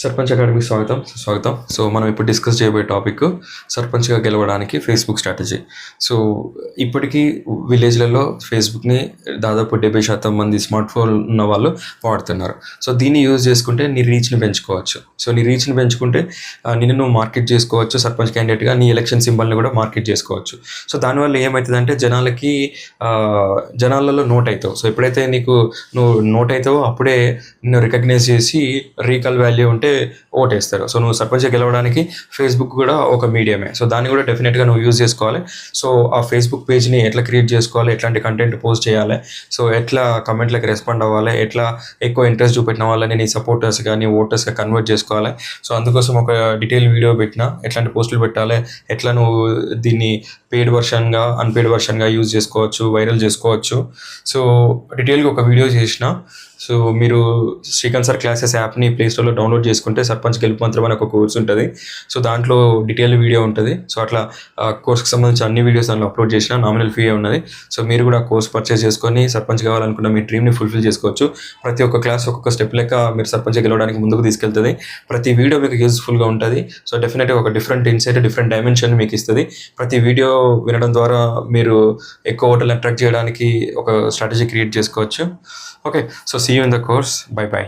సర్పంచ్ అకాడమీకి స్వాగతం. సో మనం ఇప్పుడు డిస్కస్ చేయబోయే టాపిక్ సర్పంచ్గా గెలవడానికి ఫేస్బుక్ స్ట్రాటజీ. సో ఇప్పటికీ విలేజ్లలో ఫేస్బుక్ని దాదాపు 70% మంది స్మార్ట్ ఫోన్ ఉన్న వాళ్ళు వాడుతున్నారు. సో దీన్ని యూజ్ చేసుకుంటే నీ రీచ్ని పెంచుకోవచ్చు. సో నీ రీచ్ని పెంచుకుంటే నిన్ను నువ్వు మార్కెట్ చేసుకోవచ్చు. సర్పంచ్ క్యాండిడేట్గా నీ ఎలక్షన్ సింబల్ని కూడా మార్కెట్ చేసుకోవచ్చు. సో దానివల్ల ఏమవుతుందంటే జనాలలో నోట్ అవుతావు. సో ఎప్పుడైతే నువ్వు నోట్ అవుతావో అప్పుడే నిన్ను రికగ్నైజ్ చేసి రీకాల్ వాల్యూ ఉంటే ఓటేస్తారు. సో నువ్వు సర్పంచ్గా గెలవడానికి ఫేస్బుక్ కూడా ఒక మీడియమే. సో దాన్ని కూడా డెఫినెట్గా నువ్వు యూజ్ చేసుకోవాలి. సో ఆ ఫేస్బుక్ పేజ్ని ఎట్లా క్రియేట్ చేసుకోవాలి, ఎట్లాంటి కంటెంట్ పోస్ట్ చేయాలి, సో ఎట్లా కమెంట్లకు రెస్పాండ్ అవ్వాలి, ఎట్లా ఎక్కువ ఇంట్రెస్ట్ చూపెట్టిన వాళ్ళని నీ సపోర్టర్స్గా నీ ఓటర్స్గా కన్వర్ట్ చేసుకోవాలి. సో అందుకోసం ఒక డీటెయిల్ వీడియో పెట్టినా ఎట్లాంటి పోస్టులు పెట్టాలి, ఎట్లా నువ్వు దీన్ని పెయిడ్ వర్షన్గా అన్పెయిడ్ వర్షన్గా యూజ్ చేసుకోవచ్చు, వైరల్ చేసుకోవచ్చు. సో డీటెయిల్గా ఒక వీడియో చేసిన. సో మీరు శ్రీకాంత్ సార్ క్లాసెస్ యాప్ని ప్లేస్టోర్లో డౌన్లోడ్ చేసుకుంటే సర్పంచ్ గెలుపు మంత్రం అని ఒక కోర్స్ ఉంటుంది. సో దాంట్లో డీటెయిల్ వీడియో ఉంటుంది. సో అట్లా కోర్స్కి సంబంధించి అన్ని వీడియోస్ దాంట్లో అప్లోడ్ చేసిన, నామినల్ ఫీ ఉన్నది. సో మీరు కూడా కోర్స్ పర్చేస్ చేసుకొని సర్పంచ్ కావాలనుకున్న మీ డ్రీమ్ని ఫుల్ఫిల్ చేసుకోవచ్చు. ప్రతి ఒక్క క్లాస్ ఒక్కొక్క స్టెప్ లెక్క మీరు సర్పంచ్ గెలవడానికి ముందుకు తీసుకెళ్తుంది. ప్రతి వీడియో మీకు యూజ్ఫుల్గా ఉంటుంది. సో డెఫినెట్గా ఒక డిఫరెంట్ ఇన్సైట్, డిఫరెంట్ డైమెన్షన్ మీకు ఇస్తుంది. ప్రతి వీడియో వినడం ద్వారా మీరు ఎక్కువ ఓటర్లు అట్రాక్ట్ చేయడానికి ఒక స్ట్రాటజీ క్రియేట్ చేసుకోవచ్చు. Okay, so see you in the course. Bye bye.